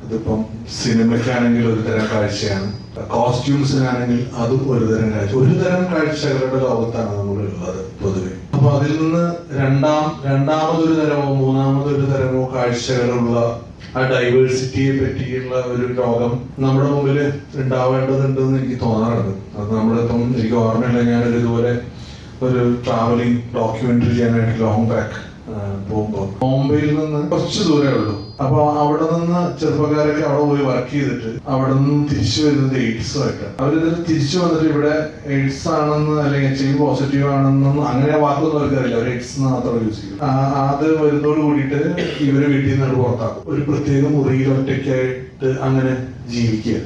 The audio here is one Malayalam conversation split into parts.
ഇതിപ്പം സിനിമയ്ക്കാണെങ്കിൽ ഒരു തരം കാഴ്ചയാണ്, കോസ്റ്റ്യൂംസിനാണെങ്കിൽ അതും ഒരു തരം കാഴ്ച. ഒരു തരം കാഴ്ചകളുടെ ലോകത്താണ് നമ്മളുള്ളത് പൊതുവെ. അപ്പൊ അതിൽ നിന്ന് രണ്ടാമതൊരു തരമോ മൂന്നാമതൊരു തരമോ കാഴ്ചകളുള്ള ആ ഡൈവേഴ്സിറ്റിയെ പറ്റിയുള്ള ഒരു ലോകം നമ്മുടെ മുമ്പിൽ ഉണ്ടാവേണ്ടതുണ്ടെന്ന് എനിക്ക് തോന്നാറുണ്ട്. അത് നമ്മളിപ്പം എനിക്ക് ഓർമ്മയില്ല, ഞാനൊരു ഇതുപോലെ ഒരു ട്രാവലിംഗ് ഡോക്യുമെന്ററി ചെയ്യാനായിട്ട് ലോങ് ബാക്ക് പോകുമ്പോൾ ബോംബെയിൽ നിന്ന് കുറച്ച് ദൂരമേ ഉള്ളൂ. അപ്പൊ അവിടെ നിന്ന് ചെറുപ്പക്കാരൊക്കെ അവിടെ പോയി വർക്ക് ചെയ്തിട്ട് അവിടെ നിന്ന് തിരിച്ചു വരുന്നത് എയ്ഡ്സുമായിട്ട്. അവരിതിൽ തിരിച്ചു വന്നിട്ട് ഇവിടെ എയ്ഡ്സ് ആണെന്ന് അല്ലെങ്കിൽ HIV പോസിറ്റീവ് ആണെന്നൊന്നും അങ്ങനെ വാക്കൊന്നും അവർക്കറിയില്ല, അവർ എയ്ഡ്സ് മാത്രം യൂസ് ചെയ്യും. അത് വരുന്നതോട് കൂടിയിട്ട് ഇവര് വീട്ടിൽ നിന്ന് പുറത്താക്കും. ഒരു പ്രത്യേക മുറിയിൽ ഒറ്റയ്ക്കായിട്ട് അങ്ങനെ ജീവിക്കുക,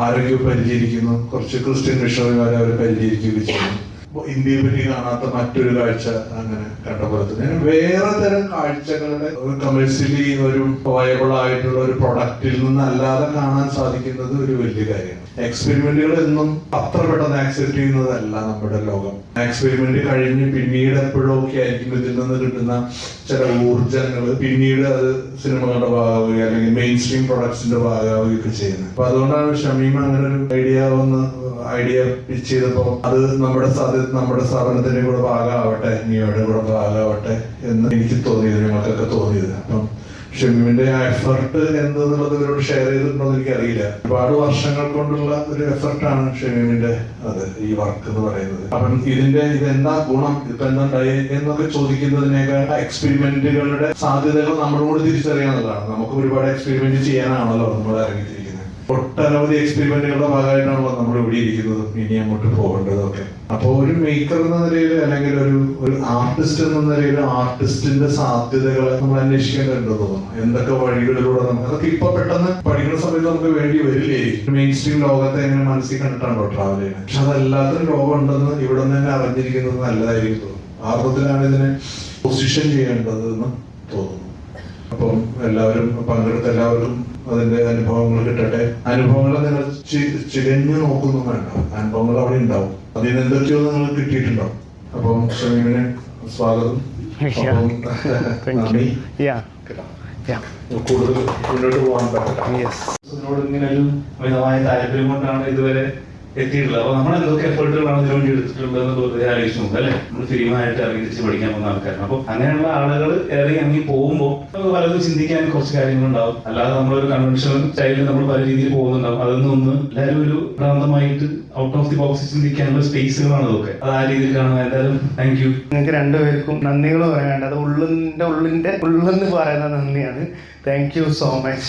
ആരോഗ്യം പരിചരിക്കുന്നു, കുറച്ച് ക്രിസ്ത്യൻ മിഷണറിമാരെ അവർ പരിചരിക്കുകയൊക്കെ ചെയ്യുന്നു. ഇന്ത്യയെ പറ്റി കാണാത്ത മറ്റൊരു കാഴ്ച അങ്ങനെ കണ്ട പോലെ തന്നെ വേറെ തരം കാഴ്ചകളുടെ കമേഴ്ഷ്യലി ഒരു വയബിൾ ആയിട്ടുള്ള ഒരു പ്രൊഡക്റ്റിൽ നിന്നല്ലാതെ കാണാൻ സാധിക്കുന്നത് ഒരു വലിയ കാര്യമാണ്. എക്സ്പെരിമെന്റുകൾ എന്നും അത്ര പെട്ടെന്ന് ആക്സെപ്റ്റ് ചെയ്യുന്നതല്ല നമ്മുടെ ലോകം. എക്സ്പെരിമെന്റ് കഴിഞ്ഞ് പിന്നീട് എപ്പോഴൊക്കെ ആയിരിക്കും ഇതിൽ നിന്ന് കിട്ടുന്ന ചില ഊർജങ്ങൾ പിന്നീട് അത് സിനിമകളുടെ ഭാഗമാവുകയോ അല്ലെങ്കിൽ മെയിൻ സ്ട്രീം പ്രൊഡക്ട്സിന്റെ ഭാഗമാവുകയൊക്കെ ചെയ്യുന്നത്. അപ്പൊ അതുകൊണ്ടാണ് ഷമീം അങ്ങനെ ഒരു ഐഡിയ പിച്ച് ചെയ്തപ്പോ അത് നമ്മുടെ സ്ഥാപനത്തിന്റെ കൂടെ ഭാഗമാവട്ടെ, നിയോയുടെ കൂടെ ഭാഗമാവട്ടെ എന്ന് എനിക്ക് തോന്നിയത്, ഞങ്ങൾക്കൊക്കെ തോന്നിയത്. അപ്പം ഷമീമിന്റെ ആ എഫർട്ട് എന്തെന്നുള്ളത് ഇവരോട് ഷെയർ ചെയ്തിട്ടുണ്ടോ എന്ന് എനിക്കറിയില്ല. ഒരുപാട് വർഷങ്ങൾ കൊണ്ടുള്ള ഒരു എഫർട്ടാണ് ഷമീമിന്റെ ഈ വർക്ക് എന്ന് പറയുന്നത്. അപ്പം ഇതെന്താ ഗുണം, ഇപ്പൊ എന്തായി എന്നൊക്കെ ചോദിക്കുന്നതിനേക്കാൾ എക്സ്പെരിമെന്റുകളുടെ സാധ്യതകൾ നമ്മളോട് തിരിച്ചറിയാനുള്ളതാണ്. നമുക്ക് ഒരുപാട് എക്സ്പെരിമെന്റ് ചെയ്യാനാണല്ലോ നമ്മൾ ഇറങ്ങിത്തിരിക്കുന്നത്. ഒട്ടനവധി എക്സ്പെരിമെന്റുകളുടെ ഭാഗമായിട്ടാണല്ലോ നമ്മൾ ഇവിടെ ഇരിക്കുന്നതും ഇനി അങ്ങോട്ട് പോകേണ്ടതൊക്കെ. അപ്പോൾ ഒരു മേക്കർ എന്ന നിലയിൽ അല്ലെങ്കിൽ ഒരു ആർട്ടിസ്റ്റ് എന്ന നിലയിൽ ആർട്ടിസ്റ്റിന്റെ സാധ്യതകളെ നമ്മൾ അന്വേഷിക്കേണ്ടതുണ്ടെന്ന് തോന്നുന്നു. എന്തൊക്കെ വഴികളിലൂടെ നമുക്ക് അതൊക്കെ ഇപ്പൊ പെട്ടെന്ന് പഠിക്കുന്ന സമയത്ത് നമുക്ക് വേണ്ടി വരില്ലായിരിക്കും. മെയിൻ സ്ട്രീം ലോകത്തെ എങ്ങനെ മനസ്സിൽ കണ്ടിട്ടാണല്ലോ ട്രാവൽ ചെയ്യുന്നത്. പക്ഷെ അതല്ലാത്തൊരു ലോകം ഉണ്ടെന്ന് ഇവിടെ നിന്ന് തന്നെ അറിഞ്ഞിരിക്കുന്നത് നല്ലതായിരിക്കും തോന്നുന്നു. ആർവത്തിലാണ് ഇതിനെ പൊസിഷൻ ചെയ്യേണ്ടതെന്ന് തോന്നുന്നു. അപ്പം എല്ലാവരും പങ്കെടുത്ത എല്ലാവർക്കും അതിന്റെ അനുഭവങ്ങൾ കിട്ടട്ടെ. അനുഭവങ്ങൾ നിങ്ങൾ ചികഞ്ഞു നോക്കുന്നു വേണ്ട, അനുഭവങ്ങൾ അവിടെ ഉണ്ടാവും. അതിന് എന്തൊക്കെയോ നിങ്ങൾ കിട്ടിയിട്ടുണ്ടാവും. അപ്പം ഷമീമിന് സ്വാഗതം. കൂടുതൽ മുന്നോട്ട് പോകാൻ പറ്റില്ല. ഇങ്ങനെ ഒരു മിതമായ താല്പര്യം കൊണ്ടാണ് ഇതുവരെ എത്തിയിട്ടുള്ളത്. അപ്പൊ നമ്മൾ എന്തൊക്കെ എഫേർട്ടുകളാണ് ഇതിനു വേണ്ടി എടുത്തിട്ടുള്ളത് എന്നുള്ളത് ആലോചിച്ച് നോക്കുക അല്ലെ. നമ്മൾ ഫിലിമായിട്ട് ഇറങ്ങി തിരിച്ച് പഠിക്കാൻ പോകുന്ന ആൾക്കാരാണ്. അപ്പൊ അങ്ങനെയുള്ള ആളുകൾ ഇറങ്ങി പോകുമ്പോൾ നമുക്ക് പലതും ചിന്തിക്കാൻ കുറച്ച് കാര്യങ്ങളുണ്ടാവും. അല്ലാതെ നമ്മളൊരു കൺവെൻഷണൽ സ്റ്റൈലിൽ നമ്മൾ പല രീതിയിൽ പോകുന്നുണ്ടാവും. അതൊന്നും എല്ലാവരും ഒരു ഭ്രാന്തമായിട്ട് ഔട്ട് ഓഫ് ദി ബോക്സ് ചിന്തിക്കാനുള്ള സ്പേസുകളാണ് അതൊക്കെ. അത് ആ രീതിയിൽ കാണുന്നത്. എന്തായാലും താങ്ക് യു. നിങ്ങൾക്ക് രണ്ടുപേർക്കും നന്ദികൾ പറയാനുണ്ട്. അത് ഉള്ളിന്റെ ഉള്ളെന്ന് പറയുന്ന നന്ദിയാണ്. Thank you so much.